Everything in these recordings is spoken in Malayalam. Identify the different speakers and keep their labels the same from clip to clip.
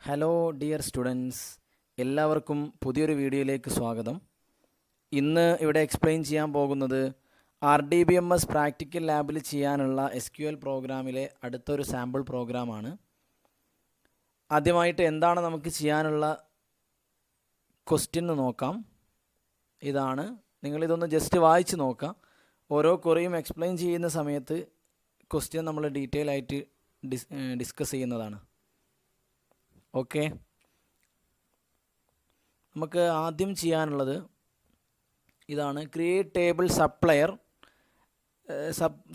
Speaker 1: ഹലോ ഡിയർ സ്റ്റുഡൻസ്, എല്ലാവർക്കും പുതിയൊരു വീഡിയോയിലേക്ക് സ്വാഗതം. ഇന്ന് ഇവിടെ എക്സ്പ്ലെയിൻ ചെയ്യാൻ പോകുന്നത് RDBMS പ്രാക്ടിക്കൽ ലാബിൽ ചെയ്യാനുള്ള SQL പ്രോഗ്രാമിലെ അടുത്തൊരു സാമ്പിൾ പ്രോഗ്രാമാണ്. ആദ്യമായിട്ട് എന്താണ് നമുക്ക് ചെയ്യാനുള്ള ക്വസ്റ്റ്യൻ എന്ന് നോക്കാം. ഇതാണ്, നിങ്ങളിതൊന്ന് ജസ്റ്റ് വായിച്ച് നോക്കാം. ഓരോ ക്വറിയും എക്സ്പ്ലെയിൻ ചെയ്യുന്ന സമയത്ത് ക്വസ്റ്റ്യൻ നമ്മൾ ഡീറ്റെയിൽ ആയിട്ട് ഡിസ്കസ് ചെയ്യുന്നതാണ്. ഓക്കെ, നമുക്ക് ആദ്യം ചെയ്യാനുള്ളത് ഇതാണ്. Create table supplier,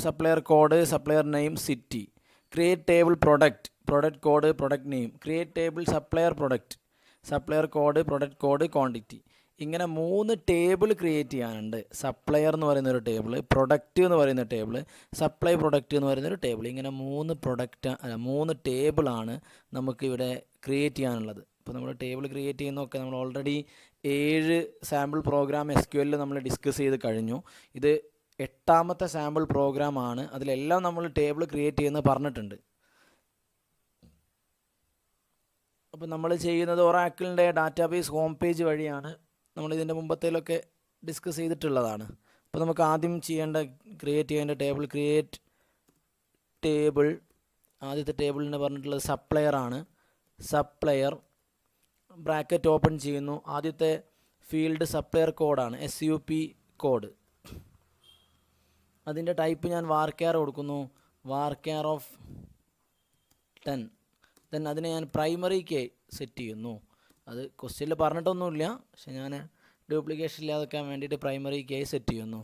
Speaker 1: supplier code, supplier name, city. Create table product code, product name. Create table supplier product, supplier code, product code, quantity. ഇങ്ങനെ 3 ടേബിൾ ക്രിയേറ്റ് ചെയ്യാനുണ്ട്. സപ്ലയർ എന്ന് പറയുന്നൊരു ടേബിൾ, പ്രൊഡക്റ്റ് എന്ന് പറയുന്ന ടേബിൾ, സപ്ലൈ പ്രൊഡക്റ്റ് എന്ന് പറയുന്നൊരു ടേബിൾ. ഇങ്ങനെ 3 ടേബിളാണ് നമുക്കിവിടെ ക്രിയേറ്റ് ചെയ്യാനുള്ളത്. ഇപ്പോൾ നമ്മൾ ടേബിൾ ക്രിയേറ്റ് ചെയ്യുന്നതൊക്കെ നമ്മൾ ഓൾറെഡി 7 സാമ്പിൾ പ്രോഗ്രാം SQL നമ്മൾ ഡിസ്കസ് ചെയ്ത് കഴിഞ്ഞു. ഇത് 8ാമത്തെ സാമ്പിൾ പ്രോഗ്രാമാണ്. അതിലെല്ലാം നമ്മൾ ടേബിൾ ക്രിയേറ്റ് ചെയ്യുന്നത് പറഞ്ഞിട്ടുണ്ട്. അപ്പോൾ നമ്മൾ ചെയ്യുന്നത് ഒറാക്കിളിൻ്റെ ഡാറ്റാബേസ് ഹോം പേജ് വഴിയാണ്. നമ്മളിതിൻ്റെ മുമ്പത്തേലൊക്കെ ഡിസ്കസ് ചെയ്തിട്ടുള്ളതാണ്. അപ്പോൾ നമുക്ക് ആദ്യം ക്രിയേറ്റ് ചെയ്യേണ്ട ടേബിൾ, ക്രിയേറ്റ് ടേബിൾ. ആദ്യത്തെ ടേബിളിന് പറഞ്ഞിട്ടുള്ളത് സപ്ലയർ ആണ്. സപ്ലയർ ബ്രാക്കറ്റ് ഓപ്പൺ ചെയ്യുന്നു. ആദ്യത്തെ ഫീൽഡ് സപ്ലയർ കോഡാണ്, SUP കോഡ്. അതിൻ്റെ ടൈപ്പ് ഞാൻ varchar കൊടുക്കുന്നു, varchar ഓഫ് 10. ദെൻ അതിനെ ഞാൻ പ്രൈമറി കീ സെറ്റ് ചെയ്യുന്നു. അത് ക്വസ്റ്റ്യനിൽ പറഞ്ഞിട്ടൊന്നുമില്ല, പക്ഷെ ഞാൻ ഡ്യൂപ്ലിക്കേഷൻ ഇല്ലാതെക്കാൻ വേണ്ടിയിട്ട് പ്രൈമറി കീ സെറ്റ് ചെയ്യുന്നു.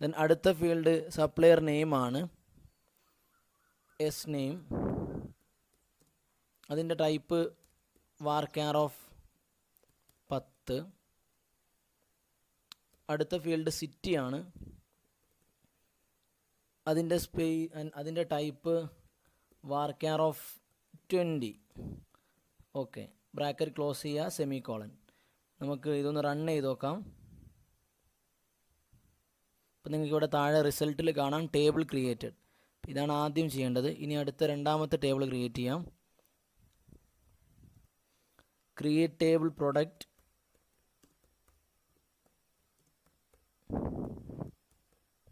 Speaker 1: ദെൻ അടുത്ത ഫീൽഡ് സപ്ലയർ നെയിമാണ്, നെയിം. അതിൻ്റെ ടൈപ്പ് varchar ഓഫ് 10. അടുത്ത ഫീൽഡ് സിറ്റിയാണ്. അതിൻ്റെ type varchar of 20. Okay, bracket close ചെയ്യുക, സെമിക്കോളൻ. നമുക്ക് ഇതൊന്ന് റൺ ചെയ്ത് നോക്കാം. അപ്പോൾ നിങ്ങൾക്ക് ഇവിടെ താഴെ റിസൾട്ടിൽ കാണാം ടേബിൾ ക്രിയേറ്റഡ്. ഇതാണ് ആദ്യം ചെയ്യേണ്ടത്. ഇനി അടുത്ത 2ാമത്തെ ടേബിൾ ക്രിയേറ്റ് ചെയ്യാം. Create table product,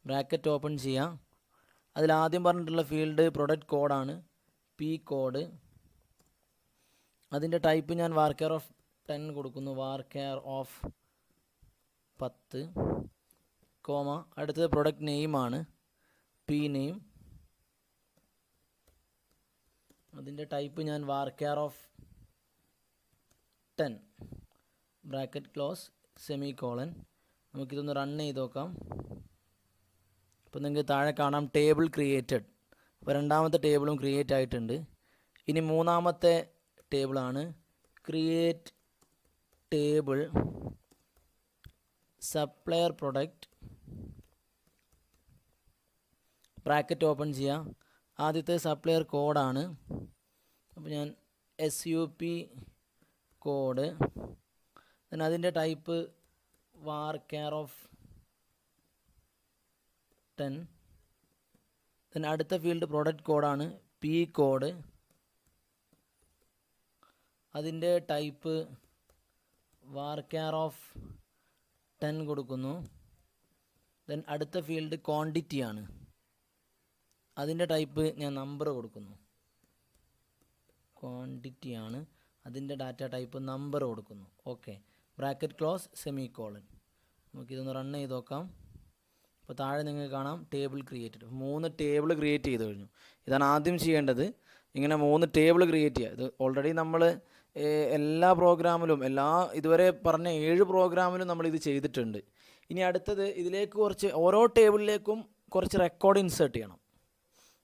Speaker 1: bracket open ചെയ്യാം. അതിലാദ്യം പറഞ്ഞിട്ടുള്ള ഫീൽഡ് പ്രൊഡക്റ്റ് കോഡാണ്, P കോഡ്. അതിൻ്റെ ടൈപ്പ് ഞാൻ varchar ഓഫ് 10 കൊടുക്കുന്നു, varchar ഓഫ് 10, കോമ. അടുത്തത് പ്രൊഡക്റ്റ് നെയിമാണ്, P നെയിം. അതിൻ്റെ ടൈപ്പ് ഞാൻ varchar of 10, bracket close, semicolon. നമുക്കിതൊന്ന് റൺ ചെയ്ത് നോക്കാം. അപ്പോൾ നിങ്ങൾക്ക് താഴെ കാണാം ടേബിൾ ക്രിയേറ്റഡ്. അപ്പോൾ 2ാമത്തെ ടേബിളും ക്രിയേറ്റ് ആയിട്ടുണ്ട്. ഇനി 3ാമത്തെ ടേബിളാണ് create table supplier product, bracket open ചെയ്യാം. ആദ്യത്തെ സപ്ലയർ കോഡാണ്. അപ്പോൾ ഞാൻ SUP കോഡ്. then അതിൻ്റെ ടൈപ്പ് varchar ഓഫ് 10. then അടുത്ത ഫീൽഡ് പ്രൊഡക്റ്റ് കോഡാണ്, P കോഡ്. അതിൻ്റെ ടൈപ്പ് varchar ഓഫ് 10 കൊടുക്കുന്നു. ദെൻ അടുത്ത ഫീൽഡ് ക്വാണ്ടിറ്റിയാണ്. അതിൻ്റെ ടൈപ്പ് ഞാൻ നമ്പർ കൊടുക്കുന്നു, ക്വാണ്ടിറ്റിയാണ്. അതിൻ്റെ ഡാറ്റ ടൈപ്പ് നമ്പർ കൊടുക്കുന്നു. Okay, bracket close, semicolon. നമുക്കിതൊന്ന് റൺ ചെയ്ത് നോക്കാം. അപ്പോൾ താഴെ നിങ്ങൾക്ക് കാണാം ടേബിൾ ക്രിയേറ്റഡ്. 3 ടേബിൾ ക്രിയേറ്റ് ചെയ്ത് കഴിഞ്ഞു. ഇതാണ് ആദ്യം ചെയ്യേണ്ടത്. ഇങ്ങനെ 3 ടേബിൾ ക്രിയേറ്റ് ചെയ്യുക. ഇത് ഓൾറെഡി നമ്മൾ എല്ലാ പ്രോഗ്രാമിലും, ഇതുവരെ പറഞ്ഞ 7 പ്രോഗ്രാമിലും നമ്മളിത് ചെയ്തിട്ടുണ്ട്. ഇനി അടുത്തത് ഇതിലേക്ക് ഓരോ ടേബിളിലേക്കും കുറച്ച് റെക്കോർഡ് ഇൻസേർട്ട് ചെയ്യണം.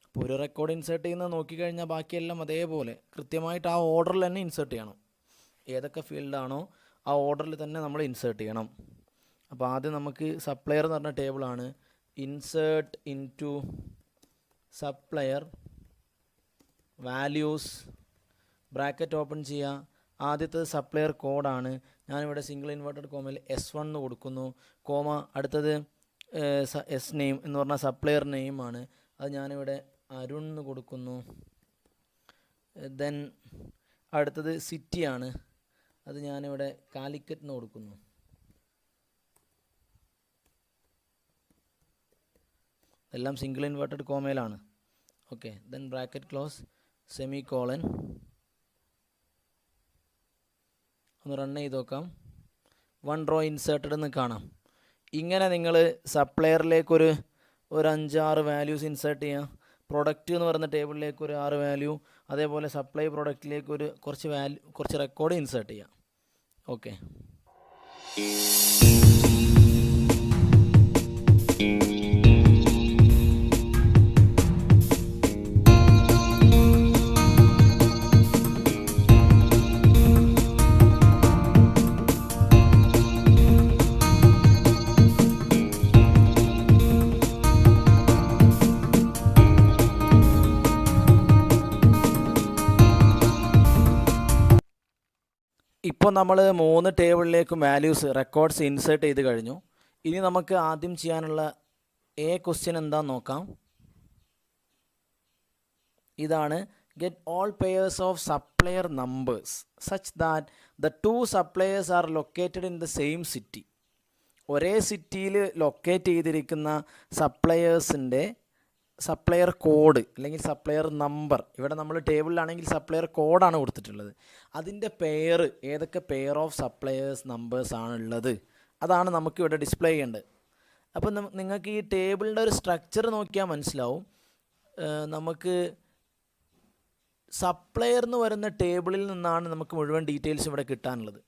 Speaker 1: അപ്പോൾ ഒരു റെക്കോർഡ് ഇൻസേർട്ട് ചെയ്യുന്നത് നോക്കിക്കഴിഞ്ഞാൽ ബാക്കിയെല്ലാം അതേപോലെ കൃത്യമായിട്ട് ആ ഓർഡറിൽ തന്നെ ഇൻസേർട്ട് ചെയ്യണം. ഏതൊക്കെ ഫീൽഡാണോ ആ ഓർഡറിൽ തന്നെ നമ്മൾ ഇൻസേർട്ട് ചെയ്യണം. അപ്പോൾ ആദ്യം നമുക്ക് സപ്ലയർ എന്ന് പറഞ്ഞ ടേബിളാണ്. Insert into supplier, values, bracket open ചെയ്യുക. ആദ്യത്തത് സപ്ലയർ കോഡാണ്. ഞാനിവിടെ സിംഗിൾ ഇൻവേർട്ടഡ് കോമയിൽ S1 എന്ന് കൊടുക്കുന്നു, കോമ. അടുത്തത് നെയിം എന്ന് പറഞ്ഞാൽ സപ്ലയർ നെയിമാണ്. അത് ഞാനിവിടെ അരുൺ എന്ന് കൊടുക്കുന്നു. ദെൻ അടുത്തത് സിറ്റിയാണ്, അത് ഞാനിവിടെ കാലിക്കറ്റ് എന്ന് കൊടുക്കുന്നു. എല്ലാം സിംഗിൾ ഇൻവേർട്ടഡ് കോമയിലാണ്. Okay, then bracket close semicolon. ഒന്ന് റൺ ചെയ്ത് നോക്കാം. 1 റോ ഇൻസേർട്ടഡ് എന്ന് കാണാം. ഇങ്ങനെ നിങ്ങൾ സപ്ലയറിലേക്കൊരു 5-6 വാല്യൂസ് ഇൻസേർട്ട് ചെയ്യാം. പ്രൊഡക്റ്റ് എന്ന് പറയുന്ന ടേബിളിലേക്ക് ഒരു 6 വാല്യൂ, അതേപോലെ സപ്ലൈ പ്രൊഡക്റ്റിലേക്ക് ഒരു കുറച്ച് റെക്കോർഡ് ഇൻസേർട്ട് ചെയ്യാം. ഓക്കെ, ഇപ്പോൾ നമ്മൾ 3 ടേബിളിലേക്കും വാല്യൂസ് റെക്കോർഡ്സ് ഇൻസേർട്ട് ചെയ്ത് കഴിഞ്ഞു. ഇനി നമുക്ക് ആദ്യം ചെയ്യാനുള്ള ക്വസ്റ്റ്യൻ എന്താണെന്ന് നോക്കാം. ഇതാണ് get all pairs of supplier numbers such that the 2 suppliers R located in the same city. ഒരേ സിറ്റിയിൽ ലൊക്കേറ്റ് ചെയ്തിരിക്കുന്ന സപ്ലയേഴ്സിൻ്റെ സപ്ലയർ കോഡ് അല്ലെങ്കിൽ സപ്ലയർ നമ്പർ, ഇവിടെ നമ്മൾ ടേബിളിലാണെങ്കിൽ സപ്ലയർ കോഡാണ് കൊടുത്തിട്ടുള്ളത്, അതിൻ്റെ പെയർ, ഏതൊക്കെ പെയർ ഓഫ് സപ്ലയേഴ്സ് നമ്പേഴ്സ് ആണുള്ളത്, അതാണ് നമുക്കിവിടെ ഡിസ്പ്ലേ ചെയ്യേണ്ടത്. അപ്പോൾ നിങ്ങൾക്ക് ഈ ടേബിളിൻ്റെ ഒരു സ്ട്രക്ചർ നോക്കിയാൽ മനസ്സിലാവും. നമുക്ക് സപ്ലയർ എന്ന് വരുന്ന ടേബിളിൽ നിന്നാണ് നമുക്ക് മുഴുവൻ ഡീറ്റെയിൽസ് ഇവിടെ കിട്ടാനുള്ളത്.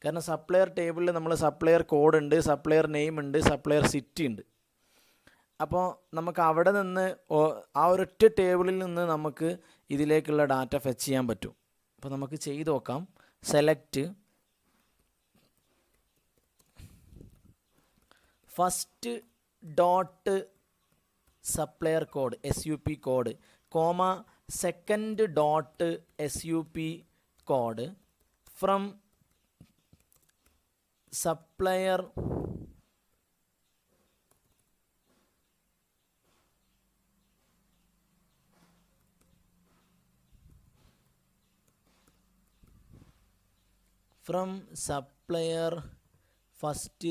Speaker 1: കാരണം സപ്ലയർ ടേബിളിൽ നമ്മൾ സപ്ലയർ കോഡ് ഉണ്ട്, സപ്ലയർ നെയിം ഉണ്ട്, സപ്ലയർ സിറ്റി ഉണ്ട്. അപ്പോൾ നമുക്ക് അവിടെ നിന്ന് ആ ഒരൊറ്റ ടേബിളിൽ നിന്ന് നമുക്ക് ഇതിലേക്കുള്ള ഡാറ്റ ഫെച്ച് ചെയ്യാൻ പറ്റും. അപ്പോൾ നമുക്ക് ചെയ്ത് നോക്കാം. Select first dot supplier code SUP code comma second dot SUP code from supplier first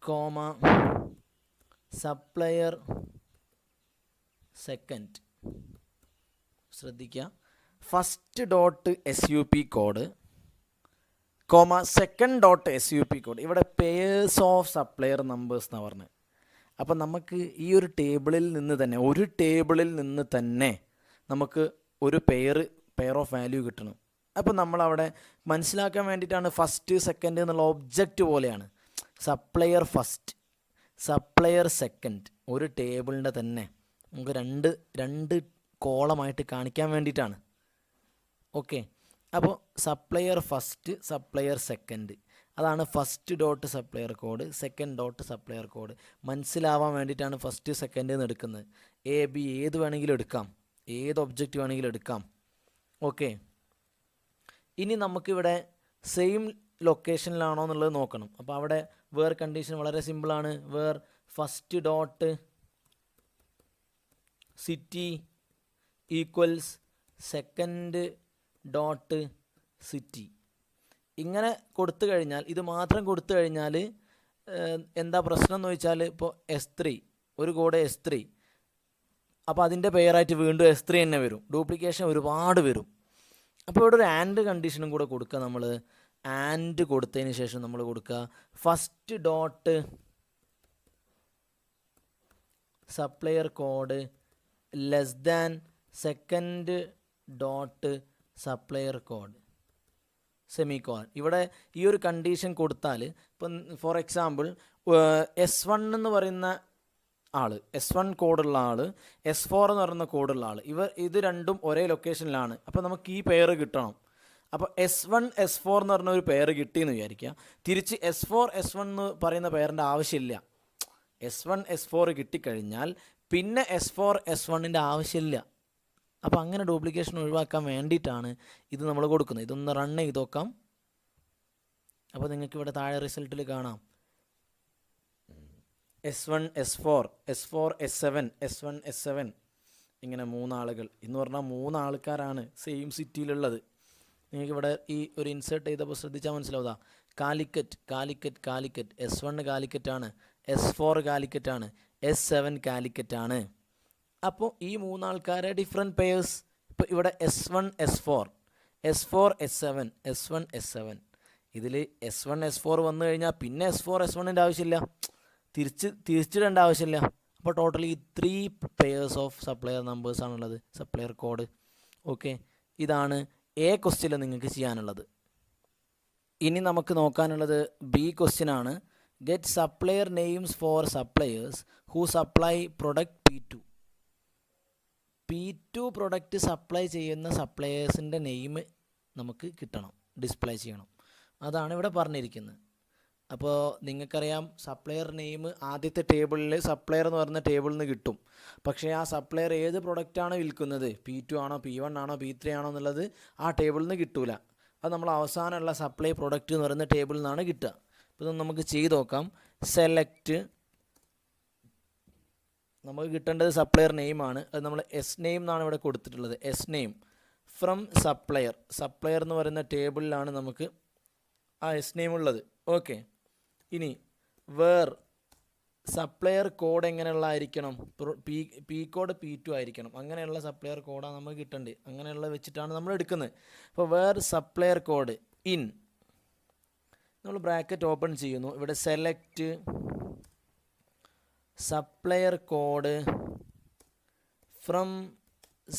Speaker 1: comma supplier second. ശ്രദ്ധിക്കുക, first dot SUP code comma second dot SUP code. ഇവിടെ പെയേഴ്സ് ഓഫ് സപ്ലയർ നമ്പേഴ്സ് എന്നാണ് പറഞ്ഞത്. അപ്പം നമുക്ക് ഈ ഒരു ടേബിളിൽ നിന്ന് തന്നെ നമുക്ക് ഒരു പെയർ ഓഫ് വാല്യൂ കിട്ടണം. അപ്പോൾ നമ്മളവിടെ മനസ്സിലാക്കാൻ വേണ്ടിയിട്ടാണ് ഫസ്റ്റ് സെക്കൻഡ് എന്നുള്ള ഒബ്ജക്റ്റ് പോലെയാണ്. സപ്ലയർ ഫസ്റ്റ്, സപ്ലയർ സെക്കൻഡ് ഒരു ടേബിളിൻ്റെ തന്നെ നമുക്ക് രണ്ട് കോളമായിട്ട് കാണിക്കാൻ വേണ്ടിയിട്ടാണ്. ഓക്കെ, അപ്പോൾ സപ്ലയർ ഫസ്റ്റ്, സപ്ലയർ സെക്കൻഡ്, അതാണ് first dot supplier code, second dot supplier code. മനസ്സിലാവാൻ വേണ്ടിയിട്ടാണ് ഫസ്റ്റ് സെക്കൻഡ് എന്ന് എടുക്കുന്നത്. AB ഏത് വേണമെങ്കിലും എടുക്കാം, ഏത് ഒബ്ജക്റ്റ് വേണമെങ്കിലും എടുക്കാം. ഓക്കെ, ഇനി നമുക്കിവിടെ സെയിം ലൊക്കേഷനിലാണോ എന്നുള്ളത് നോക്കണം. അപ്പോൾ അവിടെ വേർ കണ്ടീഷൻ വളരെ സിമ്പിളാണ്. Where first dot city equals second dot city. ഇങ്ങനെ കൊടുത്തു കഴിഞ്ഞാൽ, ഇത് മാത്രം കൊടുത്തു കഴിഞ്ഞാൽ എന്താ പ്രശ്നം എന്ന് ചോദിച്ചാൽ, ഇപ്പോൾ S3 ഒരു കോഡ് S3, അപ്പോൾ അതിൻ്റെ പെയറായിട്ട് വീണ്ടും S3 തന്നെ വരും, ഡ്യൂപ്ലിക്കേഷൻ ഒരുപാട് വരും. അപ്പോൾ ഇവിടെ ഒരു ആൻഡ് കണ്ടീഷനും കൂടെ കൊടുക്കുക. നമ്മൾ ആൻഡ് കൊടുത്തതിന് ശേഷം നമ്മൾ കൊടുക്കുക first dot supplier code less than second dot supplier code semicolon. ഇവിടെ ഈ ഒരു കണ്ടീഷൻ കൊടുത്താൽ, ഇപ്പം ഫോർ എക്സാമ്പിൾ S1 എന്ന് പറയുന്ന ആൾ, S1 കോഡുള്ള ആൾ, S4 എന്ന് പറയുന്ന കോഡുള്ള ആൾ, ഇത് രണ്ടും ഒരേ ലൊക്കേഷനിലാണ്. അപ്പോൾ നമുക്ക് ഈ പെയർ കിട്ടണം. അപ്പോൾ S1 S4 എന്ന് പറഞ്ഞ ഒരു പെയർ കിട്ടിയെന്ന് വിചാരിക്കുക. തിരിച്ച് S4 S1 എന്ന് പറയുന്ന പെയറിൻ്റെ ആവശ്യമില്ല. S1 S4 കിട്ടിക്കഴിഞ്ഞാൽ പിന്നെ S4 S1ൻ്റെ ആവശ്യമില്ല. അപ്പോൾ അങ്ങനെ ഡ്യൂപ്ലിക്കേഷൻ ഒഴിവാക്കാൻ വേണ്ടിയിട്ടാണ് ഇത് നമ്മൾ കൊടുക്കുന്നത്. ഇതൊന്ന് റൺ ചെയ്ത് നോക്കാം. അപ്പോൾ നിങ്ങൾക്ക് ഇവിടെ താഴെ റിസൾട്ടിൽ കാണാം S1 S4 S4 S7 S1 S7 ഇങ്ങനെ 3 ആളുകൾ എന്ന് പറഞ്ഞാൽ 3 ആൾക്കാരാണ് സെയിം സിറ്റിയിലുള്ളത്. നിങ്ങൾക്കിവിടെ ഈ ഒരു ഇൻസേർട്ട് ചെയ്തപ്പോൾ ശ്രദ്ധിച്ചാൽ മനസ്സിലാവുക. Calicut S1 കാലിക്കറ്റാണ്, S4 കാലിക്കറ്റാണ്, S7 കാലിക്കറ്റാണ്. അപ്പോൾ ഈ 3 ആൾക്കാരെ ഡിഫറെൻറ്റ് പെയേഴ്സ്. ഇപ്പോൾ ഇവിടെ S1 S4, S4 S7, S1 S7. ഇതിൽ S1 S4 വന്നു കഴിഞ്ഞാൽ പിന്നെ S4 S1ൻ്റെ ആവശ്യമില്ല, തിരിച്ചിടേണ്ട ആവശ്യമില്ല. അപ്പോൾ totally 3 pairs of supplier numbers ആണുള്ളത്, സപ്ലയർ കോഡ്. ഓക്കെ, ഇതാണ് എ ക്വസ്റ്റ്യനിൽ നിങ്ങൾക്ക് ചെയ്യാനുള്ളത്. ഇനി നമുക്ക് നോക്കാനുള്ളത് ബി ക്വസ്റ്റ്യൻ ആണ്. Get supplier names for suppliers who supply product P2 product supply ചെയ്യുന്ന സപ്ലയേഴ്സിൻ്റെ നെയിം നമുക്ക് കിട്ടണം, ഡിസ്പ്ലേ ചെയ്യണം. അതാണ് ഇവിടെ പറഞ്ഞിരിക്കുന്നത്. അപ്പോൾ നിങ്ങൾക്കറിയാം സപ്ലയർ നെയിം ആദ്യത്തെ ടേബിളിൽ സപ്ലയർ എന്ന് പറയുന്ന ടേബിളിൽ നിന്ന് കിട്ടും. പക്ഷേ ആ സപ്ലയർ ഏത് പ്രൊഡക്റ്റാണ് വിൽക്കുന്നത്, P2 ആണോ P1 ആണോ P3 ആണോ എന്നുള്ളത് ആ ടേബിളിൽ നിന്ന് കിട്ടൂല. അത് നമ്മൾ അവസാനമുള്ള സപ്ലൈ പ്രൊഡക്റ്റ് എന്ന് പറയുന്ന ടേബിളിൽ നിന്നാണ് കിട്ടുക. അപ്പോൾ ഇത് നമുക്ക് ചെയ്ത് നോക്കാം. സെലക്ട്, നമുക്ക് കിട്ടേണ്ടത് സപ്ലയർ നെയിമാണ്. അത് നമ്മൾ എസ് നെയിം എന്നാണ് ഇവിടെ കൊടുത്തിട്ടുള്ളത്. എസ് നെയിം ഫ്രം സപ്ലയർ എന്ന് പറയുന്ന ടേബിളിലാണ് നമുക്ക് ആ എസ് നെയിം ഉള്ളത്. ഓക്കെ, ഇനി വേർ സപ്ലയർ കോഡ് എങ്ങനെയുള്ളതായിരിക്കണം, പി കോഡ് P2 ആയിരിക്കണം. അങ്ങനെയുള്ള സപ്ലയർ കോഡാണ് നമുക്ക് കിട്ടേണ്ടത്. അങ്ങനെയുള്ള വെച്ചിട്ടാണ് നമ്മൾ എടുക്കുന്നത്. അപ്പോൾ വേർ സപ്ലയർ കോഡ് ഇൻ, നമ്മൾ ബ്രാക്കറ്റ് ഓപ്പൺ ചെയ്യുന്നു. ഇവിടെ select supplier code from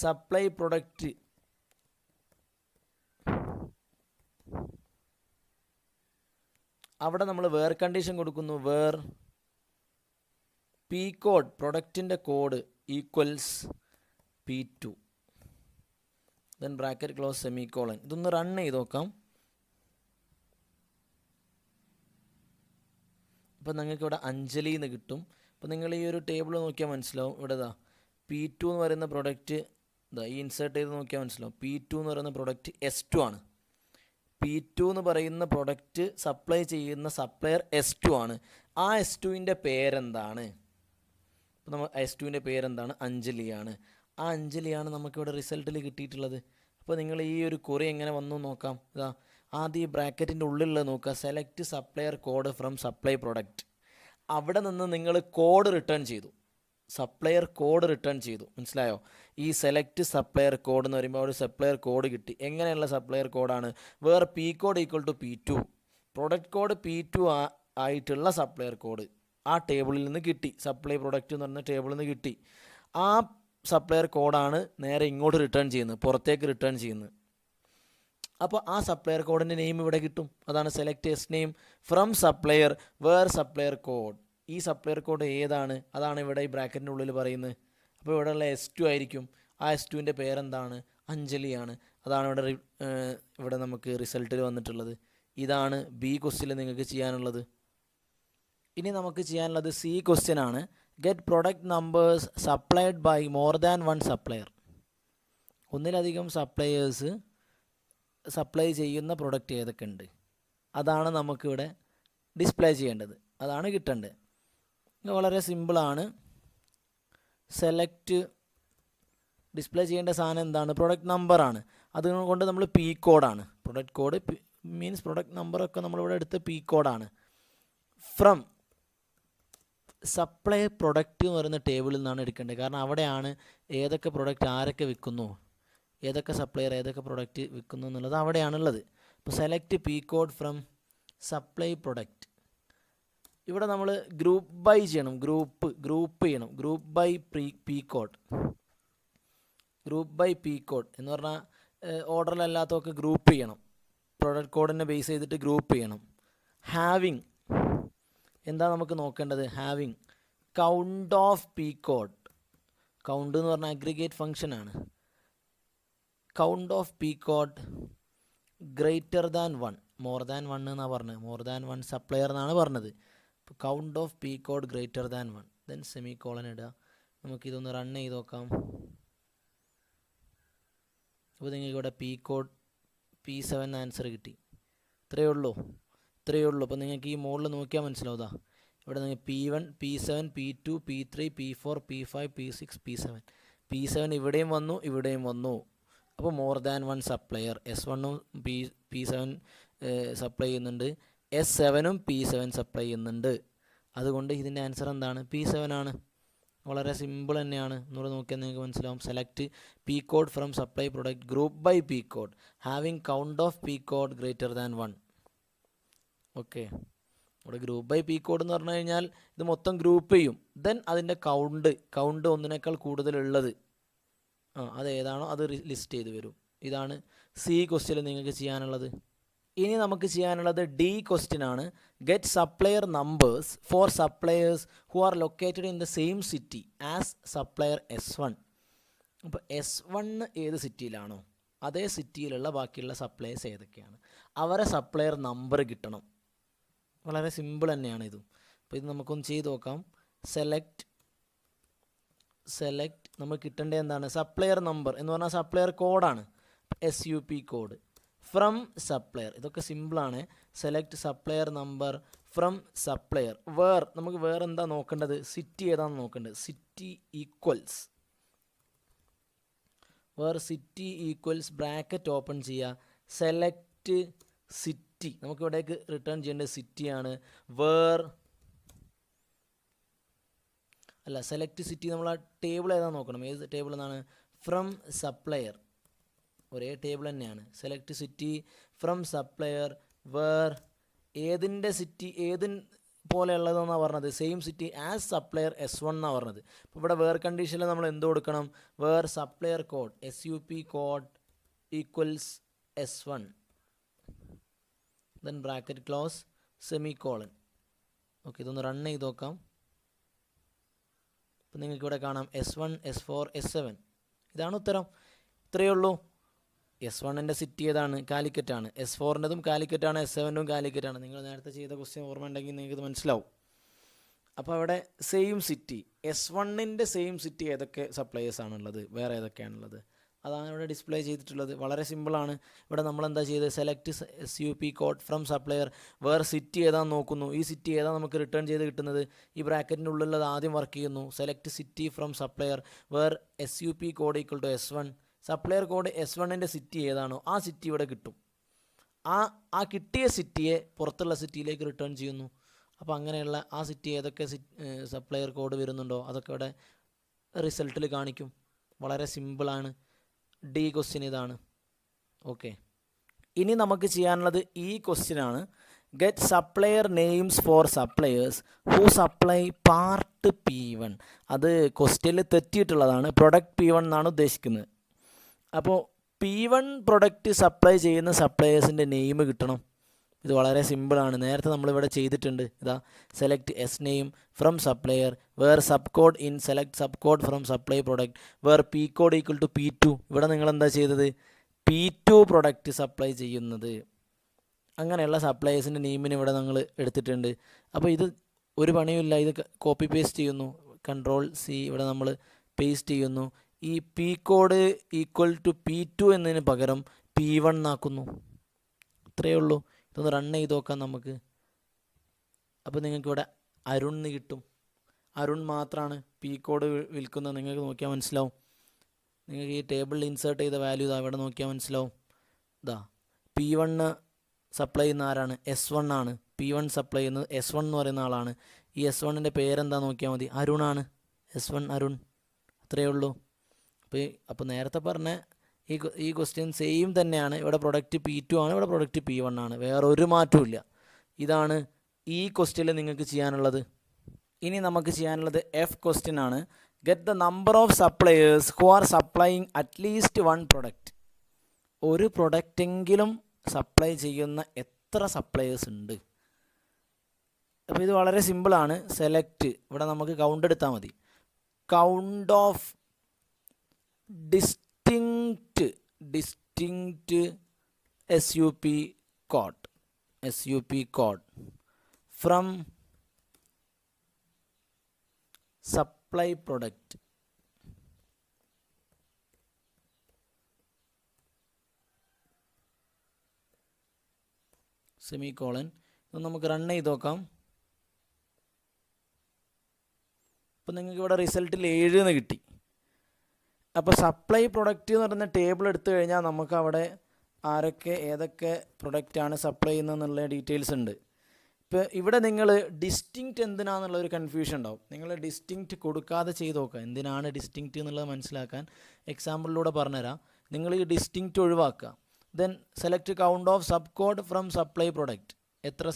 Speaker 1: supply product. അവിടെ നമ്മൾ വേർ കണ്ടീഷൻ കൊടുക്കുന്നു. വേർ പി കോഡ്, പ്രൊഡക്റ്റിൻ്റെ code equals P2, then bracket close semicolon. ഇതൊന്ന് റൺ ചെയ്ത് നോക്കാം. അപ്പോൾ നിങ്ങൾക്ക് ഇവിടെ അഞ്ജലി എന്ന് കിട്ടും. അപ്പോൾ നിങ്ങൾ ഈ ഒരു ടേബിൾ നോക്കിയാൽ മനസ്സിലാവും. ഇവിടെ P2 എന്ന് പറയുന്ന പ്രൊഡക്റ്റ് ഈ ഇൻസേർട്ട് ചെയ്ത് നോക്കിയാൽ മനസ്സിലാവും. P2 എന്ന് പറയുന്ന പ്രൊഡക്റ്റ് S2 ആണ്. P2 എന്ന് പറയുന്ന പ്രൊഡക്റ്റ് സപ്ലൈ ചെയ്യുന്ന സപ്ലയർ S2 ആണ്. ആ S2ൻ്റെ പേരെന്താണ്? അപ്പോൾ നമ്മൾ S2ൻ്റെ പേരെന്താണ്? അഞ്ജലിയാണ്. ആ അഞ്ജലിയാണ് നമുക്കിവിടെ റിസൾട്ടിൽ കിട്ടിയിട്ടുള്ളത്. അപ്പോൾ നിങ്ങൾ ഈ ഒരു ക്വറി എങ്ങനെ വന്നു നോക്കാം. ആദ്യം ഈ ബ്രാക്കറ്റിൻ്റെ ഉള്ളിലുള്ളത് നോക്കുക. Select supplier code from supply product. അവിടെ നിന്ന് നിങ്ങൾ കോഡ് റിട്ടേൺ ചെയ്തു, സപ്ലയർ കോഡ് റിട്ടേൺ ചെയ്തു. മനസ്സിലായോ? ഈ സെലക്ട് സപ്ലയർ കോഡ് എന്ന് പറയുമ്പോൾ ഒരു സപ്ലയർ കോഡ് കിട്ടി. എങ്ങനെയുള്ള സപ്ലയർ കോഡാണ്? Where P code equal to P2, product code P2 ആയിട്ടുള്ള സപ്ലയർ കോഡ് ആ ടേബിളിൽ നിന്ന് കിട്ടി. സപ്ലൈ പ്രൊഡക്റ്റ് എന്ന് പറഞ്ഞ ടേബിളിൽ നിന്ന് കിട്ടി. ആ സപ്ലയർ കോഡാണ് നേരെ ഇങ്ങോട്ട് റിട്ടേൺ ചെയ്യുന്നത്, പുറത്തേക്ക് റിട്ടേൺ ചെയ്യുന്നത്. അപ്പോൾ ആ സപ്ലയർ കോഡിൻ്റെ നെയിം ഇവിടെ കിട്ടും. അതാണ് select S name from supplier where supplier code. ഈ സപ്ലയർ കോഡ് ഏതാണ്? അതാണ് ഇവിടെ ഈ ബ്രാക്കറ്റിൻ്റെ ഉള്ളിൽ പറയുന്നത്. അപ്പോൾ ഇവിടെയുള്ള S2 ആയിരിക്കും. ആ S2ൻ്റെ പേരെന്താണ്? അഞ്ജലിയാണ്. അതാണ് ഇവിടെ നമുക്ക് റിസൾട്ടിൽ വന്നിട്ടുള്ളത്. ഇതാണ് ബി ക്വസ്റ്റ്യനിൽ നിങ്ങൾക്ക് ചെയ്യാനുള്ളത്. ഇനി നമുക്ക് ചെയ്യാനുള്ളത് സി ക്വസ്റ്റ്യൻ ആണ്. Get product numbers supplied by more than one supplier. ഒന്നിലധികം സപ്ലയേഴ്സ് സപ്ലൈ ചെയ്യുന്ന പ്രൊഡക്റ്റ് ഏതൊക്കെ ഉണ്ട്, അതാണ് നമുക്കിവിടെ ഡിസ്പ്ലേ ചെയ്യേണ്ടത്, അതാണ് കിട്ടേണ്ടത്. വളരെ സിമ്പിളാണ്. സെലക്ട് ഡിസ്പ്ലേ ചെയ്യേണ്ട സാധനം എന്താണ്? പ്രൊഡക്റ്റ് നമ്പറാണ്. അതുകൊണ്ട് നമ്മൾ പി കോഡാണ്. പ്രൊഡക്റ്റ് കോഡ് മീൻസ് പ്രൊഡക്റ്റ് നമ്പറൊക്കെ നമ്മളിവിടെ എടുത്ത് പി കോഡാണ്. ഫ്രം സപ്ലൈ പ്രൊഡക്റ്റ് എന്ന് പറയുന്ന ടേബിളിൽ നിന്നാണ് എടുക്കേണ്ടത്. കാരണം അവിടെയാണ് ഏതൊക്കെ പ്രൊഡക്റ്റ് ആരൊക്കെ വിൽക്കുന്നു, ഏതൊക്കെ സപ്ലയർ ഏതൊക്കെ പ്രൊഡക്റ്റ് വിൽക്കുന്നു എന്നുള്ളത് അവിടെയാണുള്ളത്. അപ്പോൾ select P code from supply product. ഇവിടെ നമ്മൾ ഗ്രൂപ്പ് ബൈ ചെയ്യണം, ഗ്രൂപ്പ് ചെയ്യണം. Group by P code, group by P code എന്ന് പറഞ്ഞാൽ ഓർഡറിലല്ലാത്തതൊക്കെ ഗ്രൂപ്പ് ചെയ്യണം. പ്രൊഡക്റ്റ് കോഡിനെ ബേസ് ചെയ്തിട്ട് ഗ്രൂപ്പ് ചെയ്യണം. ഹാവിങ് എന്താ നമുക്ക് നോക്കേണ്ടത്? Having count of P code. Count എന്ന് പറഞ്ഞാൽ അഗ്രിഗേറ്റ് ഫംഗ്ഷനാണ്. Count of P code greater than 1, more than 1 എന്നാണ് പറഞ്ഞത്. മോർ ദാൻ 1 സപ്ലയർ എന്നാണ് പറഞ്ഞത്. ഇപ്പോൾ count of P code greater than 1, then semi colon ഇടുക. നമുക്കിതൊന്ന് റൺ ചെയ്ത് നോക്കാം. അപ്പോൾ നിങ്ങൾക്ക് ഇവിടെ പി കോഡ് P7 ആൻസർ കിട്ടി. ഇത്രയേ ഉള്ളൂ. അപ്പോൾ നിങ്ങൾക്ക് ഈ മോഡിൽ നോക്കിയാൽ മനസ്സിലാവുക. ഇവിടെ നിങ്ങൾ P1, P7, P2, P3, P4, P5, P6, P7. P7 ഇവിടെയും വന്നു ഇവിടെയും വന്നു. അപ്പോൾ മോർ ദാൻ വൺ സപ്ലയർ, S1ഉം P7 സപ്ലൈ ചെയ്യുന്നുണ്ട്, S7ഉം P7 സപ്ലൈ ചെയ്യുന്നുണ്ട്. അതുകൊണ്ട് ഇതിൻ്റെ ആൻസർ എന്താണ്? P7 ആണ്. വളരെ സിമ്പിൾ തന്നെയാണ്. ഒന്നുകൂടെ നോക്കിയാൽ നിങ്ങൾക്ക് മനസ്സിലാവും. Select P code from supply product group by P code having count of P code greater than 1. Okay, ഇവിടെ ഗ്രൂപ്പ് ബൈ പി കോഡ് എന്ന് പറഞ്ഞു കഴിഞ്ഞാൽ ഇത് മൊത്തം ഗ്രൂപ്പ് ചെയ്യും. ദെൻ അതിൻ്റെ കൗണ്ട് ഒന്നിനേക്കാൾ കൂടുതലുള്ളത് അത് ഏതാണോ അത് ലിസ്റ്റ് ചെയ്ത് വരും. ഇതാണ് സി ക്വസ്റ്റ്യനിൽ നിങ്ങൾക്ക് ചെയ്യാനുള്ളത്. ഇനി നമുക്ക് ചെയ്യാനുള്ളത് ഡി ക്വസ്റ്റ്യൻ ആണ്. Get supplier numbers for suppliers who are located in the same city as supplier S1. അപ്പോൾ S1 ഏത് സിറ്റിയിലാണോ അതേ സിറ്റിയിലുള്ള ബാക്കിയുള്ള സപ്ലയേഴ്സ് ഏതൊക്കെയാണ്, അവരെ സപ്ലയർ നമ്പർ കിട്ടണം. വളരെ സിമ്പിൾ തന്നെയാണ് ഇതും. അപ്പോൾ ഇത് നമുക്കൊന്ന് ചെയ്ത് നോക്കാം. സെലക്ട് നമുക്ക് കിട്ടേണ്ടത് എന്താണ്? സപ്ലയർ നമ്പർ എന്ന് പറഞ്ഞാൽ സപ്ലയർ കോഡാണ്, SUP കോഡ്. ഫ്രം സപ്ലയർ, ഇതൊക്കെ സിമ്പിളാണ്. Select supplier number from supplier. നമുക്ക് വേറെ എന്താ നോക്കേണ്ടത്? സിറ്റി ഏതാണെന്ന് നോക്കേണ്ടത്. സിറ്റി ഈക്വൽസ് ബ്രാക്കറ്റ് ഓപ്പൺ ചെയ്യുക. സെലക്ട് സിറ്റി, നമുക്ക് ഇവിടേക്ക് റിട്ടേൺ ചെയ്യേണ്ടത് സിറ്റിയാണ്. സെലക്ട് സിറ്റി നമ്മൾ ആ ടേബിൾ ഏതാണെന്ന് നോക്കണം. ഏത് ടേബിൾ എന്നാണ്? ഫ്രം സപ്ലയർ, ഒരേ ടേബിൾ തന്നെയാണ്. സെലക്ട് സിറ്റി ഫ്രം സപ്ലയർ ഏതിൻ്റെ സിറ്റി പോലെയുള്ളതെന്നാണ് പറഞ്ഞത്? Same city as supplier S1 എന്നാണ് പറഞ്ഞത്. അപ്പോൾ ഇവിടെ കണ്ടീഷനിൽ നമ്മൾ എന്ത് കൊടുക്കണം? Supplier code SUP code equals S1 then bracket close semicolon. Okay, ഇതൊന്ന് റൺ ചെയ്ത് നോക്കാം. അപ്പോൾ നിങ്ങൾക്ക് ഇവിടെ കാണാം S1 S4 S7. ഇതാണ് ഉത്തരം. ഇത്രയേ ഉള്ളൂ. S1ൻ്റെ സിറ്റി ഏതാണ്? കാലിക്കറ്റാണ്. S4ൻ്റെതും കാലിക്കറ്റാണ്. S7ൻ്റെതും കാലിക്കറ്റാണ്. നിങ്ങൾ നേരത്തെ ചെയ്ത ക്വസ്റ്റ്യൻ ഓർമ്മ ഉണ്ടെങ്കിൽ നിങ്ങൾക്ക് ഇത് മനസ്സിലാവും. അപ്പോൾ അവിടെ സെയിം സിറ്റി, S1ൻ്റെ സെയിം സിറ്റി ഏതൊക്കെ സപ്ലയേഴ്സ് ആണുള്ളത്, വേറെ ഏതൊക്കെയാണുള്ളത്, അതാണ് ഇവിടെ ഡിസ്പ്ലേ ചെയ്തിട്ടുള്ളത്. വളരെ സിമ്പിളാണ്. ഇവിടെ നമ്മൾ എന്താ ചെയ്തത്? Select SUP code from supplier city ഏതാണെന്ന് നോക്കുന്നു. ഈ സിറ്റി ഏതാണ് നമുക്ക് റിട്ടേൺ ചെയ്ത് കിട്ടുന്നത്? ഈ ബ്രാക്കറ്റിൻ്റെ ഉള്ളിലുള്ളത് ആദ്യം വർക്ക് ചെയ്യുന്നു. Select city from supplier SUP code equal to S1. Supplier code S1ൻ്റെ സിറ്റി ഏതാണോ ആ സിറ്റി ഇവിടെ കിട്ടും. ആ കിട്ടിയ സിറ്റിയെ പുറത്തുള്ള സിറ്റിയിലേക്ക് റിട്ടേൺ ചെയ്യുന്നു. അപ്പോൾ അങ്ങനെയുള്ള ആ സിറ്റി ഏതൊക്കെ സപ്ലയർ കോഡ് വരുന്നുണ്ടോ അതൊക്കെ ഇവിടെ റിസൾട്ടിൽ കാണിക്കും. വളരെ സിമ്പിളാണ്. ഡി ക്വസ്റ്റ്യൻ ഇതാണ്. ഓക്കെ, ഇനി നമുക്ക് ചെയ്യാനുള്ളത് ഈ ക്വസ്റ്റ്യൻ ആണ്. Get supplier names for suppliers who supply part P1. അത് ക്വസ്റ്റ്യനിൽ തെറ്റിയിട്ടുള്ളതാണ്. പ്രൊഡക്റ്റ് P1 എന്നാണ് ഉദ്ദേശിക്കുന്നത്. അപ്പോൾ P1 പ്രൊഡക്റ്റ് സപ്ലൈ ചെയ്യുന്ന സപ്ലയേഴ്സിൻ്റെ നെയിം കിട്ടണം. ഇത് വളരെ സിമ്പിളാണ്. നേരത്തെ നമ്മളിവിടെ ചെയ്തിട്ടുണ്ട്. ഇതാ select S name from supplier sub code in select sub code from supply product P code equal to P2. ഇവിടെ നിങ്ങൾ എന്താ ചെയ്തത്? P2 പ്രൊഡക്റ്റ് സപ്ലൈ ചെയ്യുന്നത്. അങ്ങനെയുള്ള സപ്ലയേഴ്സിൻ്റെ നെയിമിന് ഇവിടെ നിങ്ങൾ എടുത്തിട്ടുണ്ട്. അപ്പോൾ ഇത് ഒരു പണിയുമില്ല. ഇത് കോപ്പി പേസ്റ്റ് ചെയ്യുന്നു. Ctrl+C ഇവിടെ നമ്മൾ പേസ്റ്റ് ചെയ്യുന്നു. ഈ P code equal to P2 എന്നതിന് പകരം P1 ആക്കുന്നു. ഇത്രയേ ഉള്ളൂ. ഇതൊന്ന് റൺ ചെയ്ത് നോക്കാം നമുക്ക്. അപ്പോൾ നിങ്ങൾക്ക് ഇവിടെ അരുൺ എന്ന് കിട്ടും. അരുൺ മാത്രമാണ് പി കോഡ് വിൽക്കുന്നത്. നിങ്ങൾക്ക് നോക്കിയാൽ മനസ്സിലാവും. നിങ്ങൾക്ക് ഈ ടേബിളിൽ ഇൻസേർട്ട് ചെയ്ത വാല്യൂ ഇതാ ഇവിടെ നോക്കിയാൽ മനസ്സിലാവും. ഇതാ P1 സപ്ലൈ ചെയ്യുന്ന ആരാണ്? S1 ആണ്. P1 സപ്ലൈ ചെയ്യുന്നത് S1 എന്ന് പറയുന്ന ആളാണ്. ഈ S1ൻ്റെ പേരെന്താ നോക്കിയാൽ മതി? അരുണാണ്. S1 അരുൺ. അത്രയേ ഉള്ളൂ. അപ്പോൾ നേരത്തെ പറഞ്ഞ ഈ ക്വസ്റ്റ്യൻ സെയിം തന്നെയാണ്. ഇവിടെ പ്രൊഡക്റ്റ് P2 ആണ്, ഇവിടെ പ്രൊഡക്റ്റ് P1 ആണ്. വേറൊരു മാറ്റവും ഇല്ല. ഇതാണ് ഈ ക്വസ്റ്റ്യനിൽ നിങ്ങൾക്ക് ചെയ്യാനുള്ളത്. ഇനി നമുക്ക് ചെയ്യാനുള്ളത് എഫ് ക്വസ്റ്റ്യൻ ആണ്. Get the number of suppliers who R supplying at least one product. ഒരു പ്രൊഡക്റ്റെങ്കിലും സപ്ലൈ ചെയ്യുന്ന എത്ര സപ്ലയേഴ്സ് ഉണ്ട്? അപ്പോൾ ഇത് വളരെ സിമ്പിളാണ്. സെലക്ട്, ഇവിടെ നമുക്ക് കൗണ്ട് എടുത്താൽ മതി. Count of distinct SUP code from supply product semicolon. ഇത് നമുക്ക് റൺ ചെയ്ത് നോക്കാം. അപ്പോൾ നിങ്ങൾക്ക് ഇവിടെ റിസൾട്ടിൽ 7 എന്ന് കിട്ടി. അപ്പോൾ സപ്ലൈ പ്രൊഡക്റ്റ് എന്ന് പറയുന്ന ടേബിൾ എടുത്തു കഴിഞ്ഞാൽ നമുക്ക് അവിടെ ആരൊക്കെ ഏതൊക്കെ പ്രൊഡക്റ്റാണ് സപ്ലൈ ചെയ്യുന്നതെന്നുള്ള ഡീറ്റെയിൽസ് ഉണ്ട്. ഇപ്പോൾ ഇവിടെ നിങ്ങൾ ഡിസ്റ്റിങ്ക്റ്റ് എന്തിനാണെന്നുള്ളൊരു കൺഫ്യൂഷൻ ഉണ്ടാവും. നിങ്ങൾ ഡിസ്റ്റിങ്ക്റ്റ് കൊടുക്കാതെ ചെയ്ത് നോക്കുക. എന്തിനാണ് ഡിസ്റ്റിങ്ക്റ്റ് എന്നുള്ളത് മനസ്സിലാക്കാൻ എക്സാമ്പിളിലൂടെ പറഞ്ഞുതരാം. നിങ്ങൾ ഈ ഡിസ്റ്റിങ്ക്റ്റ് ഒഴിവാക്കുക. Then select count of sub code from supply product. എത്ര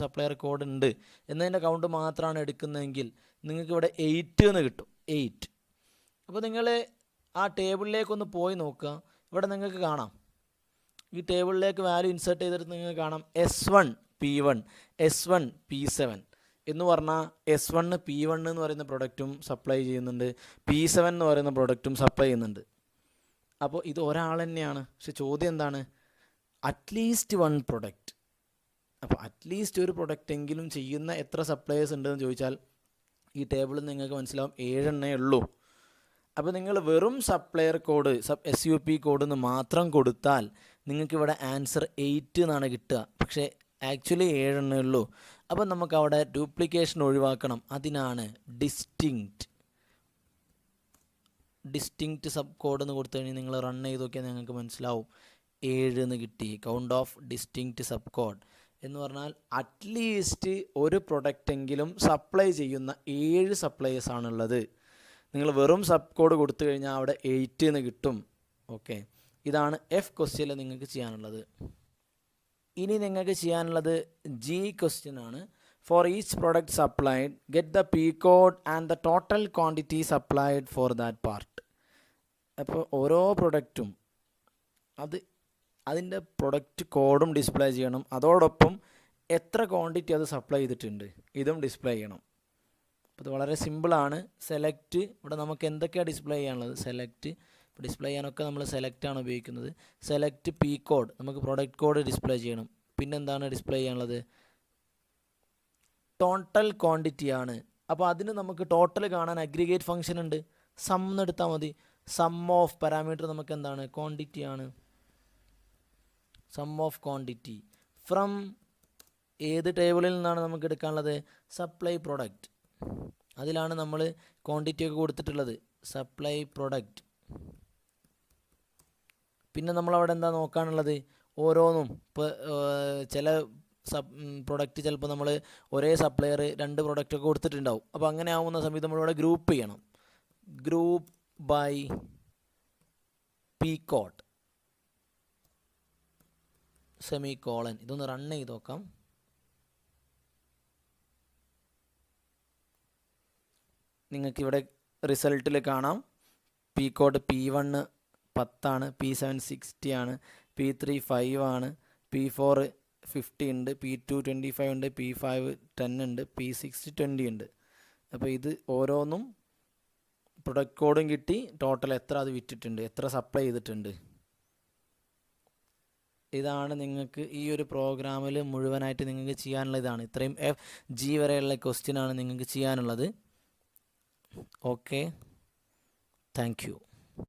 Speaker 1: സപ്ലയർ കോഡ് ഉണ്ട് എന്നതിൻ്റെ കൗണ്ട് മാത്രമാണ് എടുക്കുന്നതെങ്കിൽ നിങ്ങൾക്ക് ഇവിടെ 8 എന്ന് കിട്ടും. 8. അപ്പോൾ നിങ്ങൾ ആ ടേബിളിലേക്കൊന്ന് പോയി നോക്കുക. ഇവിടെ നിങ്ങൾക്ക് കാണാം, ഈ ടേബിളിലേക്ക് വാല്യൂ ഇൻസേർട്ട് ചെയ്തിട്ട് നിങ്ങൾക്ക് കാണാം S1 P1 S1 P7 എന്ന് പറഞ്ഞാൽ S1 P1 എന്ന് പറയുന്ന പ്രൊഡക്റ്റും സപ്ലൈ ചെയ്യുന്നുണ്ട്, P7 എന്ന് പറയുന്ന പ്രൊഡക്റ്റും സപ്ലൈ ചെയ്യുന്നുണ്ട്. അപ്പോൾ ഇത് ഒരാൾ തന്നെയാണ്. പക്ഷെ ചോദ്യം എന്താണ്? At least 1 product. അപ്പോൾ അറ്റ്ലീസ്റ്റ് ഒരു പ്രൊഡക്റ്റ് എങ്കിലും ചെയ്യുന്ന എത്ര സപ്ലയേഴ്സ് ഉണ്ടെന്ന് ചോദിച്ചാൽ ഈ ടേബിളിൽ നിങ്ങൾക്ക് മനസ്സിലാവും 7 എണ്ണേ ഉള്ളൂ. അപ്പോൾ നിങ്ങൾ വെറും സപ്ലയർ കോഡ് SUP കോഡ് എന്ന് മാത്രം കൊടുത്താൽ നിങ്ങൾക്കിവിടെ ആൻസർ 8 എന്നാണ് കിട്ടുക. പക്ഷേ ആക്ച്വലി 7 എണ്ണേ ഉള്ളൂ. അപ്പോൾ നമുക്ക് അവിടെ ഡ്യൂപ്ലിക്കേഷൻ ഒഴിവാക്കണം. അതിനാണ് ഡിസ്റ്റിങ്ക്റ്റ് സബ് കോഡ് എന്ന് കൊടുത്തു കഴിഞ്ഞാൽ നിങ്ങൾ റൺ ചെയ്ത് നോക്കിയാൽ നിങ്ങൾക്ക് മനസ്സിലാവും 7 എന്ന് കിട്ടി. Count of distinct sub code എന്ന് പറഞ്ഞാൽ അറ്റ്ലീസ്റ്റ് ഒരു പ്രൊഡക്റ്റെങ്കിലും സപ്ലൈ ചെയ്യുന്ന 7 സപ്ലൈയേഴ്സാണുള്ളത്. നിങ്ങൾ വെറും സബ് കോഡ് കൊടുത്തു കഴിഞ്ഞാൽ അവിടെ 8 എന്ന് കിട്ടും. ഓക്കെ, ഇതാണ് F ക്വസ്റ്റ്യനിൽ നിങ്ങൾക്ക് ചെയ്യാനുള്ളത്. ഇനി നിങ്ങൾക്ക് ചെയ്യാനുള്ളത് G ക്വസ്റ്റ്യൻ ആണ്. For each product supplied get the P code and the total quantity supplied for that part. അപ്പോൾ ഓരോ പ്രൊഡക്റ്റും അതിൻ്റെ പ്രൊഡക്റ്റ് കോഡും ഡിസ്പ്ലേ ചെയ്യണം. അതോടൊപ്പം എത്ര ക്വാണ്ടിറ്റി അത് സപ്ലൈ ചെയ്തിട്ടുണ്ട് ഇതും ഡിസ്പ്ലേ ചെയ്യണം. അപ്പോൾ ഇത് വളരെ സിമ്പിളാണ്. സെലക്ട്, ഇവിടെ നമുക്ക് എന്തൊക്കെയാണ് ഡിസ്പ്ലേ ചെയ്യാനുള്ളത്? സെലക്ട്, ഡിസ്പ്ലേ ചെയ്യാനൊക്കെ നമ്മൾ സെലക്റ്റാണ് ഉപയോഗിക്കുന്നത്. സെലക്ട് P കോഡ്, നമുക്ക് പ്രൊഡക്റ്റ് കോഡ് ഡിസ്പ്ലേ ചെയ്യണം. പിന്നെന്താണ് ഡിസ്പ്ലേ ചെയ്യാനുള്ളത്? ടോട്ടൽ ക്വാണ്ടിറ്റി ആണ്. അപ്പോൾ അതിന് നമുക്ക് ടോട്ടൽ കാണാൻ അഗ്രിഗേറ്റ് ഫംഗ്ഷൻ ഉണ്ട്. സം എടുത്താൽ മതി. സം ഓഫ് പാരാമീറ്റർ നമുക്ക് എന്താണ്? ക്വാണ്ടിറ്റി ആണ്. സം ഓഫ് ക്വാണ്ടിറ്റി ഫ്രം ഏത് ടേബിളിൽ നിന്നാണ് നമുക്ക് എടുക്കാനുള്ളത്? Supply product. അതിലാണ് നമ്മൾ ക്വാണ്ടിറ്റി ഒക്കെ കൊടുത്തിട്ടുള്ളത്. Supply product. പിന്നെ നമ്മളവിടെ എന്താ നോക്കാനുള്ളത്? ഓരോന്നും ഇപ്പോൾ ചില പ്രൊഡക്റ്റ് ചിലപ്പോൾ നമ്മൾ ഒരേ സപ്ലയർ 2 പ്രൊഡക്റ്റ് ഒക്കെ കൊടുത്തിട്ടുണ്ടാവും. അപ്പോൾ അങ്ങനെ ആവുന്ന സമയത്ത് നമ്മളിവിടെ ഗ്രൂപ്പ് ചെയ്യണം. Group by P code semicolon. ഇതൊന്ന് റൺ ചെയ്ത് നോക്കാം. നിങ്ങൾക്കിവിടെ റിസൾട്ടിൽ കാണാം P കോഡ് P1 10 ആണ്, P7 60 ആണ്, P3 5 ആണ്, P4 50 ഉണ്ട്, P2 25 ഉണ്ട്, P5 10 ഉണ്ട്, P6 20 ഉണ്ട്. അപ്പോൾ ഇത് ഓരോന്നും പ്രൊഡക്റ്റ് കോഡും കിട്ടി, ടോട്ടൽ എത്ര അത് വിറ്റിട്ടുണ്ട്, എത്ര സപ്ലൈ ചെയ്തിട്ടുണ്ട്. ഇതാണ് നിങ്ങൾക്ക് ഈ ഒരു പ്രോഗ്രാമിൽ മുഴുവനായിട്ട് നിങ്ങൾക്ക് ചെയ്യാനുള്ള ഇതാണ്. ഇത്രയും G വരെയുള്ള ക്വസ്റ്റ്യനാണ് നിങ്ങൾക്ക് ചെയ്യാനുള്ളത്. Okay, thank you.